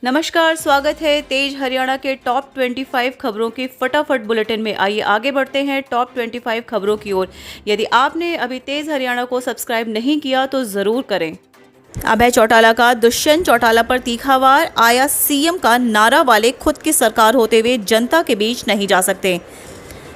नमस्कार, स्वागत है तेज हरियाणा के टॉप 25 खबरों के फटाफट बुलेटिन में। आइए आगे बढ़ते हैं टॉप 25 खबरों की ओर। यदि आपने अभी तेज हरियाणा को सब्सक्राइब नहीं किया तो जरूर करें। अभय चौटाला का दुष्यंत चौटाला पर तीखा वार, आया सीएम का नारा वाले खुद की सरकार होते हुए जनता के बीच नहीं जा सकते।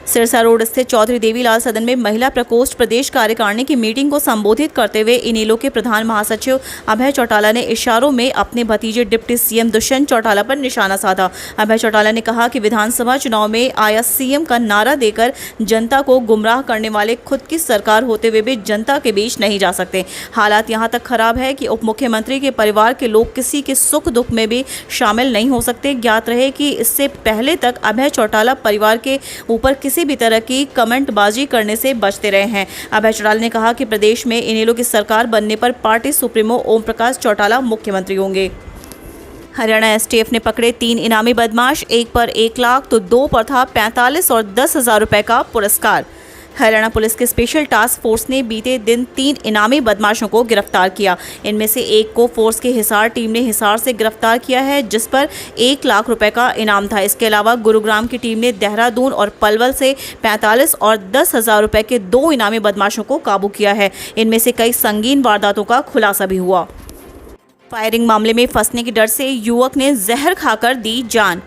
सिरसा रोड स्थित चौधरी देवीलाल सदन में महिला प्रकोष्ठ प्रदेश कार्यकारिणी की मीटिंग को संबोधित करते हुए इनेलो के प्रधान महासचिव अभय चौटाला ने इशारों में अपने भतीजे डिप्टी सीएम दुष्यंत चौटाला पर निशाना साधा। अभय चौटाला ने कहा कि विधानसभा चुनाव में आया सीएम का नारा देकर जनता को गुमराह करने वाले खुद की सरकार होते हुए भी जनता के बीच नहीं जा सकते। हालात यहां तक खराब है कि उप मुख्यमंत्री के परिवार के लोग किसी के सुख दुख में भी शामिल नहीं हो सकते। ज्ञात रहे कि इससे पहले तक अभय चौटाला परिवार के ऊपर किसी भी तरह की कमेंटबाजी करने से बचते रहे हैं। अभय चौटाला ने कहा कि प्रदेश में इनेलो की सरकार बनने पर पार्टी सुप्रीमो ओम प्रकाश चौटाला मुख्यमंत्री होंगे। हरियाणा एसटीएफ ने पकड़े 3 इनामी बदमाश, एक पर 1 लाख तो 2 पर था 45 और 10,000 रुपए का पुरस्कार। हरियाणा पुलिस के स्पेशल टास्क फोर्स ने बीते दिन 3 इनामी बदमाशों को गिरफ्तार किया। इनमें से एक को फोर्स के हिसार टीम ने हिसार से गिरफ्तार किया है, जिस पर 1 लाख रुपए का इनाम था। इसके अलावा गुरुग्राम की टीम ने देहरादून और पलवल से 45 और 10,000 रुपए के 2 इनामी बदमाशों को काबू किया है। इनमें से कई संगीन वारदातों का खुलासा भी हुआ। फायरिंग मामले में फंसने के डर से युवक ने जहर खाकर दी जान।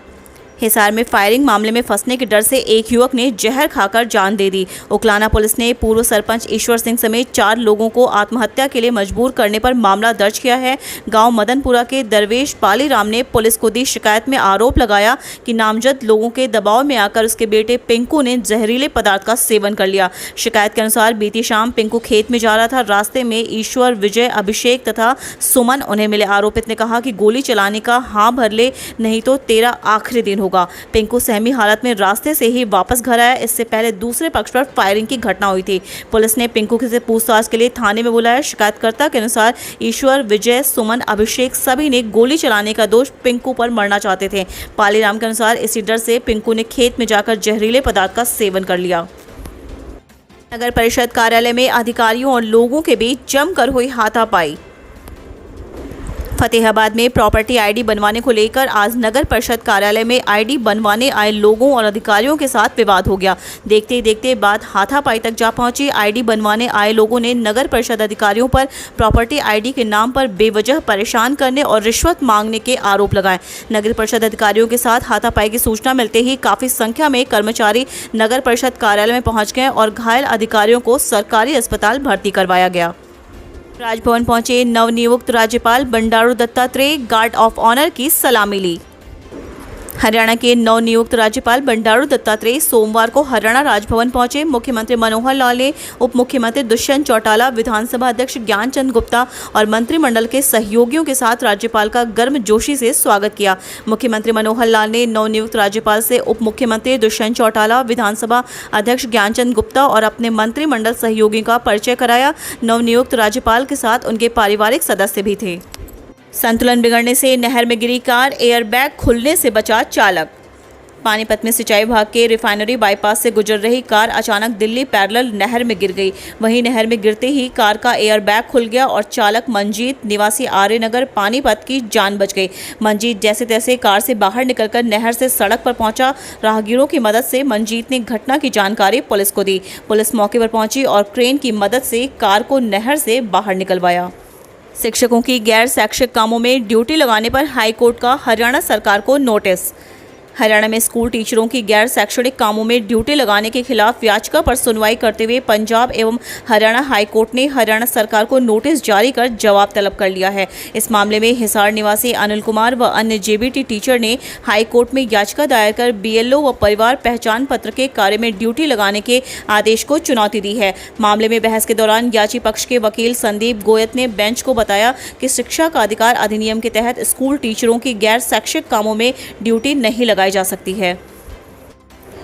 हिसार में फायरिंग मामले में फंसने के डर से एक युवक ने जहर खाकर जान दे दी। उकलाना पुलिस ने पूर्व सरपंच ईश्वर सिंह समेत 4 लोगों को आत्महत्या के लिए मजबूर करने पर मामला दर्ज किया है। गांव मदनपुरा के दरवेश पालीराम ने पुलिस को दी शिकायत में आरोप लगाया कि नामजद लोगों के दबाव में आकर उसके बेटे पिंकू ने जहरीले पदार्थ का सेवन कर लिया। शिकायत के अनुसार बीती शाम पिंकू खेत में जा रहा था। रास्ते में ईश्वर, विजय, अभिषेक तथा सुमन उन्हें मिले। आरोपित ने कहा कि गोली चलाने का हाँ भर ले, नहीं तो तेरा आखिरी दिन होगा। पिंकू सहमी हालत में रास्ते से ही वापस घर आया। इससे पहले दूसरे पक्ष पर फायरिंग की घटना हुई थी। पुलिस ने पिंकू से पूछताछ के लिए थाने में बुलाया। शिकायतकर्ता के अनुसार ईश्वर, विजय, सुमन, अभिषेक सभी ने गोली चलाने का दोष पिंकू पर मरना चाहते थे। पालीराम के अनुसार इसी डर से पिंकू ने खेत में जाकर जहरीले पदार्थ का सेवन कर लिया। नगर परिषद कार्यालय में अधिकारियों और लोगों के बीच जमकर हुई हाथापाई। फतेहाबाद में प्रॉपर्टी आईडी बनवाने को लेकर आज नगर परिषद कार्यालय में आईडी बनवाने आए लोगों और अधिकारियों के साथ विवाद हो गया। देखते ही देखते बात हाथापाई तक जा पहुंची। आईडी बनवाने आए लोगों ने नगर परिषद अधिकारियों पर प्रॉपर्टी आईडी के नाम पर बेवजह परेशान करने और रिश्वत मांगने के आरोप लगाए। नगर परिषद अधिकारियों के साथ हाथापाई की सूचना मिलते ही काफी संख्या में कर्मचारी नगर परिषद कार्यालय में पहुंच गए और घायल अधिकारियों को सरकारी अस्पताल भर्ती करवाया गया। राजभवन पहुंचे नवनियुक्त राज्यपाल Bandaru Dattatreya, guard of honour की सलामी ली। हरियाणा के नवनियुक्त राज्यपाल बंडारू दत्तात्रेय सोमवार को हरियाणा राजभवन पहुंचे। मुख्यमंत्री मनोहर लाल ने उप मुख्यमंत्री दुष्यंत चौटाला, विधानसभा अध्यक्ष ज्ञानचंद गुप्ता और मंत्रिमंडल के सहयोगियों के साथ राज्यपाल का गर्मजोशी से स्वागत किया। मुख्यमंत्री मनोहर लाल ने नवनियुक्त राज्यपाल से उप मुख्यमंत्री दुष्यंत चौटाला, विधानसभा अध्यक्ष ज्ञानचंद गुप्ता और अपने मंत्रिमंडल सहयोगियों का परिचय कराया। नवनियुक्त राज्यपाल के साथ उनके पारिवारिक सदस्य भी थे। संतुलन बिगड़ने से नहर में गिरी कार, एयरबैग खुलने से बचा चालक। पानीपत में सिंचाई विभाग के रिफाइनरी बाईपास से गुजर रही कार अचानक दिल्ली पैरेलल नहर में गिर गई। वहीं नहर में गिरते ही कार का एयरबैग खुल गया और चालक मंजीत निवासी आर्यनगर पानीपत की जान बच गई। मंजीत जैसे तैसे कार से बाहर निकलकर नहर से सड़क पर पहुंचा। राहगीरों की मदद से मंजीत ने घटना की जानकारी पुलिस को दी। पुलिस मौके पर पहुंची और क्रेन की मदद से कार को नहर से बाहर निकलवाया। शिक्षकों की गैर शैक्षिक कामों में ड्यूटी लगाने पर हाईकोर्ट का हरियाणा सरकार को नोटिस। हरियाणा में स्कूल टीचरों की गैर शैक्षणिक कामों में ड्यूटी लगाने के खिलाफ याचिका पर सुनवाई करते हुए पंजाब एवं हरियाणा हाईकोर्ट ने हरियाणा सरकार को नोटिस जारी कर जवाब तलब कर लिया है। इस मामले में हिसार निवासी अनिल कुमार व अन्य जेबीटी टीचर ने हाईकोर्ट में याचिका दायर कर बीएलओ व परिवार पहचान पत्र के कार्य में ड्यूटी लगाने के आदेश को चुनौती दी है। मामले में बहस के दौरान याची पक्ष के वकील संदीप गोयत ने बेंच को बताया कि शिक्षा का अधिकार अधिनियम के तहत स्कूल टीचरों की गैर शैक्षिक कामों में ड्यूटी नहीं लगाई जा सकती है।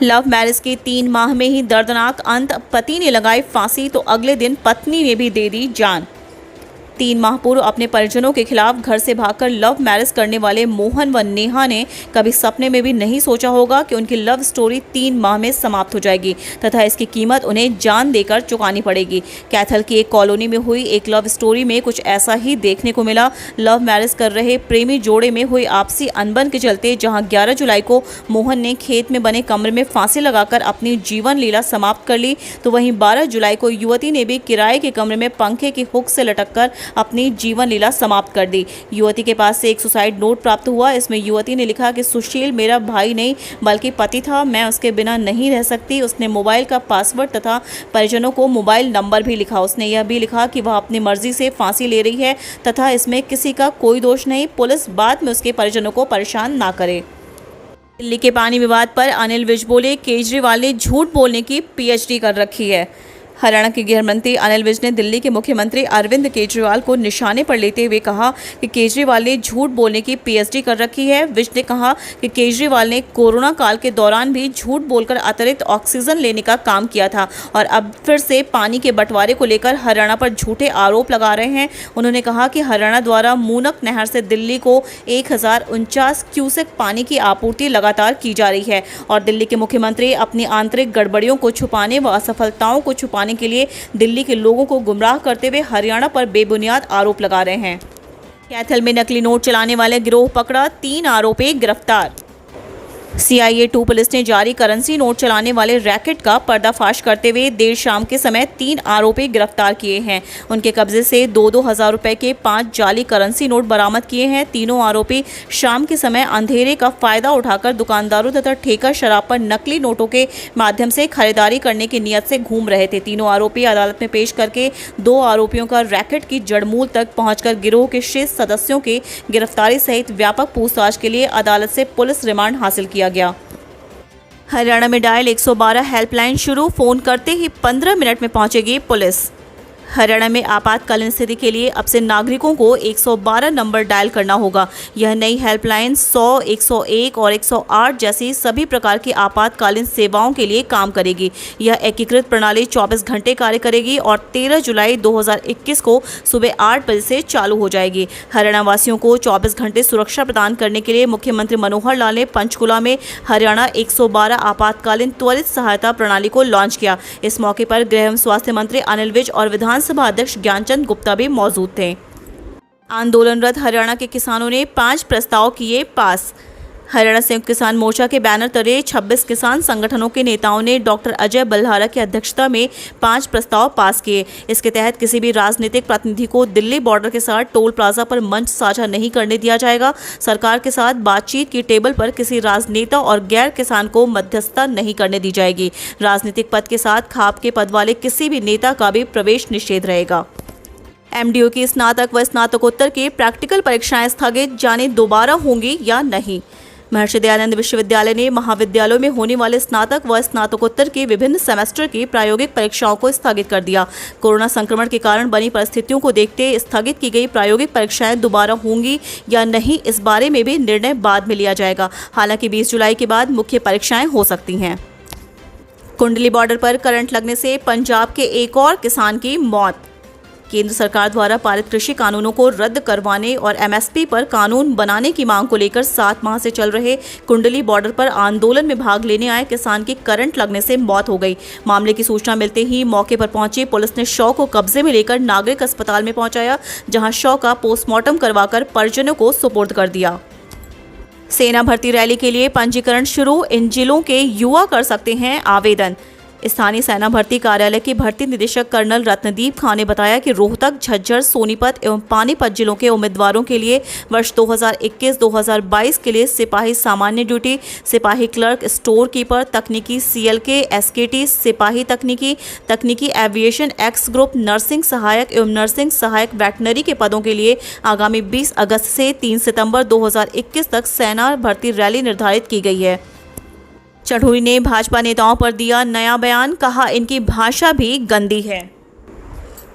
लव मैरिज के 3 माह में ही दर्दनाक अंत, पति ने लगाई फांसी तो अगले दिन पत्नी ने भी दे दी जान। 3 माह पूर्व अपने परिजनों के खिलाफ घर से भागकर लव मैरिज करने वाले मोहन व नेहा ने कभी सपने में भी नहीं सोचा होगा कि उनकी लव स्टोरी 3 माह में समाप्त हो जाएगी तथा इसकी कीमत उन्हें जान देकर चुकानी पड़ेगी। कैथल की एक कॉलोनी में हुई एक लव स्टोरी में कुछ ऐसा ही देखने को मिला। लव मैरिज कर रहे प्रेमी जोड़े में हुई आपसी अनबन के चलते जहां 11 जुलाई को मोहन ने खेत में बने कमरे में फांसी लगाकर अपनी जीवन लीला समाप्त कर ली, तो वहीं 12 जुलाई को युवती ने भी किराए के कमरे में पंखे की हुक से लटककर अपनी जीवन लीला समाप्त कर दी। युवती के पास से एक सुसाइड नोट प्राप्त हुआ। इसमें युवती ने लिखा कि सुशील मेरा भाई नहीं बल्कि पति था, मैं उसके बिना नहीं रह सकती। उसने मोबाइल का पासवर्ड तथा परिजनों को मोबाइल नंबर भी लिखा। उसने यह भी लिखा कि वह अपनी मर्जी से फांसी ले रही है तथा इसमें किसी का कोई दोष नहीं, पुलिस बाद में उसके परिजनों को परेशान ना करे। दिल्ली के पानी विवाद पर अनिल विज बोले, केजरीवाल ने झूठ बोलने की पीएचडी कर रखी है। हरियाणा के गृह मंत्री अनिल विज ने दिल्ली के मुख्यमंत्री अरविंद केजरीवाल को निशाने पर लेते हुए कहा कि केजरीवाल ने झूठ बोलने की पीएचडी कर रखी है। विज ने कहा कि केजरीवाल ने कोरोना काल के दौरान भी झूठ बोलकर अतिरिक्त ऑक्सीजन लेने का काम किया था और अब फिर से पानी के बंटवारे को लेकर हरियाणा पर झूठे आरोप लगा रहे हैं। उन्होंने कहा कि हरियाणा द्वारा मूनक नहर से दिल्ली को 1049 क्यूसेक पानी की आपूर्ति लगातार की जा रही है और दिल्ली के मुख्यमंत्री अपनी आंतरिक गड़बड़ियों को छुपाने व असफलताओं को छुपाने के लिए दिल्ली के लोगों को गुमराह करते हुए हरियाणा पर बेबुनियाद आरोप लगा रहे हैं। कैथल में नकली नोट चलाने वाले गिरोह पकड़ा, 3 आरोपी गिरफ्तार। CIA 2 पुलिस ने जारी करेंसी नोट चलाने वाले रैकेट का पर्दाफाश करते हुए देर शाम के समय 3 आरोपी गिरफ्तार किए हैं। उनके कब्जे से 2-2 हज़ार रुपए के 5 जाली करेंसी नोट बरामद किए हैं। तीनों आरोपी शाम के समय अंधेरे का फायदा उठाकर दुकानदारों तथा ठेका शराब पर नकली नोटों के माध्यम से खरीदारी करने की नियत से घूम रहे थे। तीनों आरोपी अदालत में पेश करके 2 आरोपियों का रैकेट की जड़मूल तक पहुंचकर गिरोह के 6 सदस्यों की गिरफ्तारी सहित व्यापक पूछताछ के लिए अदालत से पुलिस रिमांड हासिल किया गया। हरियाणा में डायल 112 हेल्पलाइन शुरू, फोन करते ही 15 मिनट में पहुंचेगी पुलिस। हरियाणा में आपातकालीन स्थिति के लिए अब से नागरिकों को 112 नंबर डायल करना होगा। यह नई हेल्पलाइन 100, 101 और 108 जैसी सभी प्रकार की आपातकालीन सेवाओं के लिए काम करेगी। यह एकीकृत प्रणाली 24 घंटे कार्य करेगी और 13 जुलाई 2021 को सुबह 8 बजे से चालू हो जाएगी। हरियाणा वासियों को 24 घंटे सुरक्षा प्रदान करने के लिए मुख्यमंत्री मनोहर लाल ने पंचकुला में हरियाणा 112 आपातकालीन त्वरित सहायता प्रणाली को लॉन्च किया। इस मौके पर गृह एवं स्वास्थ्य मंत्री अनिल विज और विधानसभा अध्यक्ष ज्ञानचंद गुप्ता भी मौजूद थे। आंदोलनरत हरियाणा के किसानों ने 5 प्रस्ताव किए पास। हरियाणा संयुक्त किसान मोर्चा के बैनर तले 26 किसान संगठनों के नेताओं ने डॉक्टर अजय बल्हारा की अध्यक्षता में 5 प्रस्ताव पास किए। इसके तहत किसी भी राजनीतिक प्रतिनिधि को दिल्ली बॉर्डर के साथ टोल प्लाजा पर मंच साझा नहीं करने दिया जाएगा। सरकार के साथ बातचीत की टेबल पर किसी राजनेता और गैर किसान को मध्यस्थता नहीं करने दी जाएगी। राजनीतिक पद के साथ खाप के पद वाले किसी भी नेता का भी प्रवेश निषेध रहेगा। MDO की स्नातक व स्नातकोत्तर की प्रैक्टिकल परीक्षाएं स्थगित, जाने दोबारा होंगी या नहीं। महर्षि दयानंद विश्वविद्यालय ने महाविद्यालयों में होने वाले स्नातक व स्नातकोत्तर के विभिन्न सेमेस्टर की प्रायोगिक परीक्षाओं को स्थगित कर दिया। कोरोना संक्रमण के कारण बनी परिस्थितियों को देखते स्थगित की गई प्रायोगिक परीक्षाएं दोबारा होंगी या नहीं, इस बारे में भी निर्णय बाद में लिया जाएगा। हालांकि 20 जुलाई के बाद मुख्य परीक्षाएं हो सकती हैं। कुंडली बॉर्डर पर करंट लगने से पंजाब के एक और किसान की मौत। केंद्र सरकार द्वारा पारित कृषि कानूनों को रद्द करवाने और MSP पर कानून बनाने की मांग को लेकर 7 माह से चल रहे कुंडली बॉर्डर पर आंदोलन में भाग लेने आए किसान की करंट लगने से मौत हो गई। मामले की सूचना मिलते ही मौके पर पहुंची पुलिस ने शव को कब्जे में लेकर नागरिक अस्पताल में पहुंचाया, जहां शव का पोस्टमार्टम करवाकर परिजनों को सुपुर्द कर दिया। सेना भर्ती रैली के लिए पंजीकरण शुरू, इन जिलों के युवा कर सकते हैं आवेदन। स्थानीय सेना भर्ती कार्यालय के भर्ती निदेशक कर्नल रत्नदीप खान ने बताया कि रोहतक, झज्जर, सोनीपत एवं पानीपत जिलों के उम्मीदवारों के लिए वर्ष 2021-2022 के लिए सिपाही सामान्य ड्यूटी, सिपाही क्लर्क, स्टोर कीपर, तकनीकी CLK, SKT, सिपाही तकनीकी एविएशन, एक्स ग्रुप, नर्सिंग सहायक एवं नर्सिंग सहायक वेटनरी के पदों के लिए आगामी 20 अगस्त से 3 सितंबर 2021 तक सेना भर्ती रैली निर्धारित की गई है। चढ़ूरी ने भाजपा नेताओं पर दिया नया बयान, कहा इनकी भाषा भी गंदी है।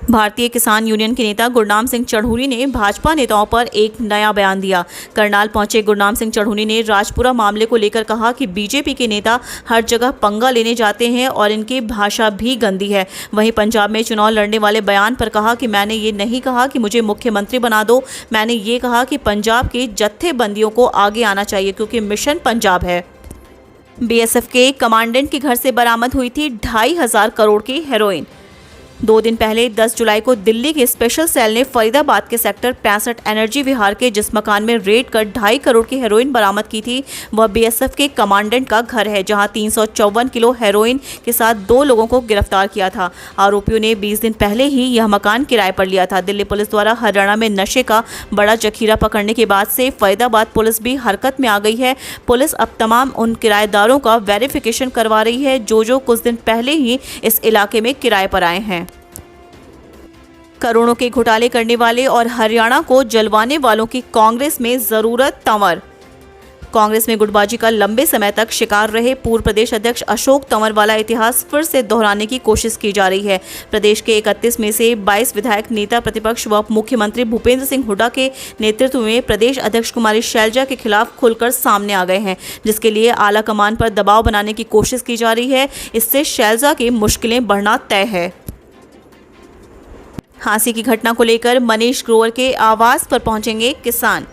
भारतीय किसान यूनियन के नेता गुरनाम सिंह चढ़ूरी ने भाजपा नेताओं पर एक नया बयान दिया। करनाल पहुंचे गुरनाम सिंह चढ़ूरी ने राजपुरा मामले को लेकर कहा कि बीजेपी के नेता हर जगह पंगा लेने जाते हैं और इनकी भाषा भी गंदी है। वहीं पंजाब में चुनाव लड़ने वाले बयान पर कहा कि मैंने ये नहीं कहा कि मुझे मुख्यमंत्री बना दो, मैंने ये कहा कि पंजाब के जत्थेबंदियों को आगे आना चाहिए क्योंकि मिशन पंजाब है। बीएसएफ के कमांडेंट के घर से बरामद हुई थी 2,500 करोड़ की हेरोइन। 2 दिन पहले 10 जुलाई को दिल्ली के स्पेशल सेल ने फरीदाबाद के सेक्टर 65 एनर्जी विहार के जिस मकान में रेड कर 2.5 करोड़ की हेरोइन बरामद की थी, वह बीएसएफ के कमांडेंट का घर है, जहां 354 किलो हेरोइन के साथ 2 लोगों को गिरफ्तार किया था। आरोपियों ने 20 दिन पहले ही यह मकान किराए पर लिया था। दिल्ली पुलिस द्वारा हरियाणा में नशे का बड़ा जखीरा पकड़ने के बाद से फरीदाबाद पुलिस भी हरकत में आ गई है। पुलिस अब तमाम उन किराएदारों का वेरिफिकेशन करवा रही है जो कुछ दिन पहले ही इस इलाके में किराए पर आए हैं। करोड़ों के घोटाले करने वाले और हरियाणा को जलवाने वालों की कांग्रेस में जरूरत तंवर। कांग्रेस में गुटबाजी का लंबे समय तक शिकार रहे पूर्व प्रदेश अध्यक्ष अशोक तंवर वाला इतिहास फिर से दोहराने की कोशिश की जा रही है। प्रदेश के 31 में से 22 विधायक नेता प्रतिपक्ष व मुख्यमंत्री भूपेंद्र सिंह हुड्डा के नेतृत्व में प्रदेश अध्यक्ष कुमारी शैलजा के खिलाफ खुलकर सामने आ गए हैं, जिसके लिए आला कमान पर दबाव बनाने की कोशिश की जा रही है। इससे शैलजा की मुश्किलें बढ़ना तय है। हांसी की घटना को लेकर मनीष ग्रोवर के आवास पर पहुंचेंगे किसान।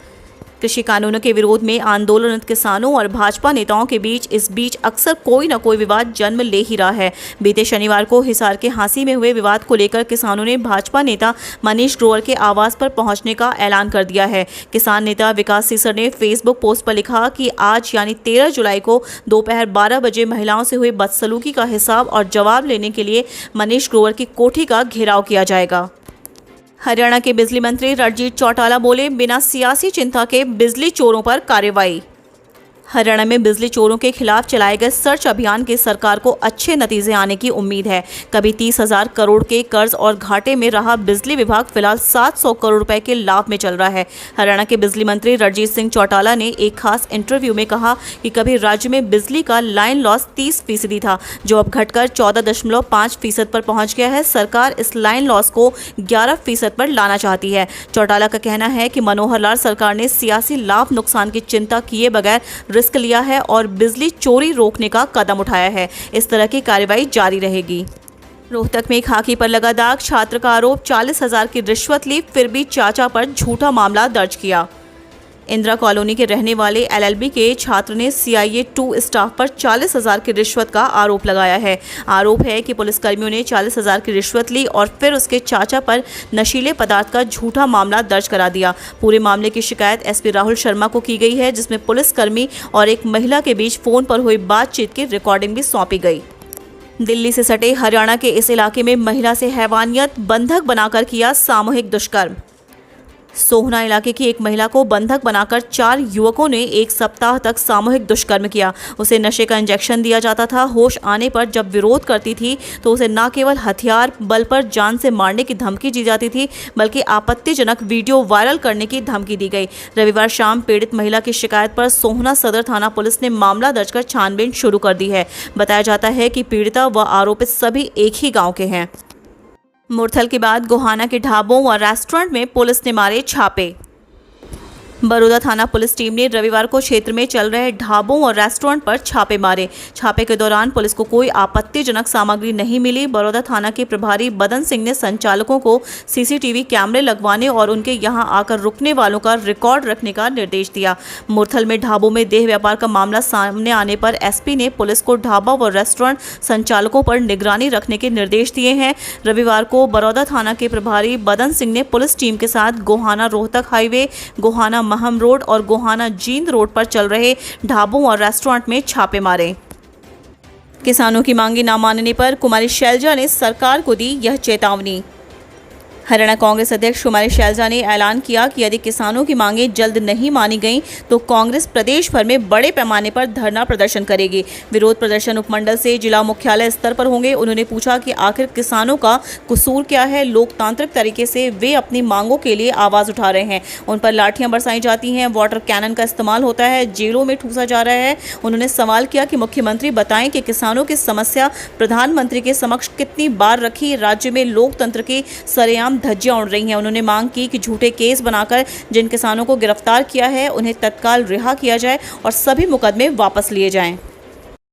कृषि कानूनों के विरोध में आंदोलनरत किसानों और भाजपा नेताओं के बीच अक्सर कोई न कोई विवाद जन्म ले ही रहा है। बीते शनिवार को हिसार के हांसी में हुए विवाद को लेकर किसानों ने भाजपा नेता मनीष ग्रोवर के आवास पर पहुंचने का ऐलान कर दिया है। किसान नेता विकास सीसर ने फेसबुक पोस्ट पर लिखा कि आज यानी 13 जुलाई को दोपहर 12 बजे महिलाओं से हुई बदसलूकी का हिसाब और जवाब लेने के लिए मनीष ग्रोवर की कोठी का घेराव किया जाएगा। हरियाणा के बिजली मंत्री रणजीत चौटाला बोले, बिना सियासी चिंता के बिजली चोरों पर कार्रवाई। हरियाणा में बिजली चोरों के खिलाफ चलाए गए सर्च अभियान के सरकार को अच्छे नतीजे आने की उम्मीद है। कभी 30,000 करोड़ के कर्ज और घाटे में रहा बिजली विभाग फिलहाल 700 करोड़ रुपए के लाभ में चल रहा है। हरियाणा के बिजली मंत्री रणजीत सिंह चौटाला ने एक खास इंटरव्यू में कहा कि कभी राज्य में बिजली का लाइन लॉस 30% था, जो अब घटकर 14.5% पर पहुंच गया है। सरकार इस लाइन लॉस को 11% पर लाना चाहती है। चौटाला का कहना है कि मनोहर लाल सरकार ने सियासी लाभ नुकसान की चिंता किए बगैर रिस्क लिया है और बिजली चोरी रोकने का कदम उठाया है। इस तरह की कार्रवाई जारी रहेगी। रोहतक में खाकी पर लगा दाग, छात्र का आरोप 40,000 की रिश्वत ली, फिर भी चाचा पर झूठा मामला दर्ज किया। इंदिरा कॉलोनी के रहने वाले एलएलबी के छात्र ने CIA 2 स्टाफ पर 40,000 की रिश्वत का आरोप लगाया है। आरोप है कि पुलिसकर्मियों ने 40,000 की रिश्वत ली और फिर उसके चाचा पर नशीले पदार्थ का झूठा मामला दर्ज करा दिया। पूरे मामले की शिकायत SP राहुल शर्मा को की गई है, जिसमें पुलिसकर्मी और एक महिला के बीच फोन पर हुई बातचीत की रिकॉर्डिंग भी सौंपी गई। दिल्ली से सटे हरियाणा के इस इलाके में महिला से हैवानियत बंधक बनाकर किया सामूहिक दुष्कर्म। सोहना इलाके की एक महिला को बंधक बनाकर 4 युवकों ने 1 सप्ताह तक सामूहिक दुष्कर्म किया। उसे नशे का इंजेक्शन दिया जाता था। होश आने पर जब विरोध करती थी तो उसे न केवल हथियार बल पर जान से मारने की धमकी दी जाती थी, बल्कि आपत्तिजनक वीडियो वायरल करने की धमकी दी गई। रविवार शाम पीड़ित महिला की शिकायत पर सोहना सदर थाना पुलिस ने मामला दर्ज कर छानबीन शुरू कर दी है। बताया जाता है कि पीड़िता व आरोपित सभी एक ही गाँव के हैं। मुरथल के बाद गोहाना के ढाबों व रेस्टोरेंट में पुलिस ने मारे छापे। बड़ौदा थाना पुलिस टीम ने रविवार को क्षेत्र में चल रहे ढाबों और रेस्टोरेंट पर छापे मारे। छापे के दौरान पुलिस को कोई आपत्तिजनक सामग्री नहीं मिली। बड़ौदा थाना के प्रभारी बदन सिंह ने संचालकों को CCTV कैमरे लगवाने और उनके यहां आकर रुकने वालों का रिकॉर्ड रखने का निर्देश दिया। मुरथल में ढाबों में देह व्यापार का मामला सामने आने पर SP ने पुलिस को ढाबा व रेस्टोरेंट संचालकों पर निगरानी रखने के निर्देश दिए हैं। रविवार को बड़ौदा थाना के प्रभारी बदन सिंह ने पुलिस टीम के साथ गोहाना रोहतक हाईवे, गोहाना महम रोड और गोहाना जींद रोड पर चल रहे ढाबों और रेस्टोरेंट में छापे मारे। किसानों की मांगे न मानने पर कुमारी शैलजा ने सरकार को दी यह चेतावनी। हरियाणा कांग्रेस अध्यक्ष कुमारी शैलजा ने ऐलान किया कि यदि किसानों की मांगें जल्द नहीं मानी गईं तो कांग्रेस प्रदेश भर में बड़े पैमाने पर धरना प्रदर्शन करेगी। विरोध प्रदर्शन उपमंडल से जिला मुख्यालय स्तर पर होंगे। उन्होंने पूछा कि आखिर किसानों का कसूर क्या है। लोकतांत्रिक तरीके से वे अपनी मांगों के लिए आवाज उठा रहे हैं। उन पर लाठियां बरसाई जाती हैं, वाटर कैनन का इस्तेमाल होता है, जेलों में ठूसा जा रहा है। उन्होंने सवाल किया कि मुख्यमंत्री बताएं कि किसानों की समस्या प्रधानमंत्री के समक्ष कितनी बार रखी। राज्य में लोकतंत्र की सरेआम धज्जियां उड़ रही हैं। उन्होंने मांग की कि झूठे केस बनाकर जिन किसानों को गिरफ्तार किया है उन्हें तत्काल रिहा किया जाए और सभी मुकदमे वापस लिए जाएं।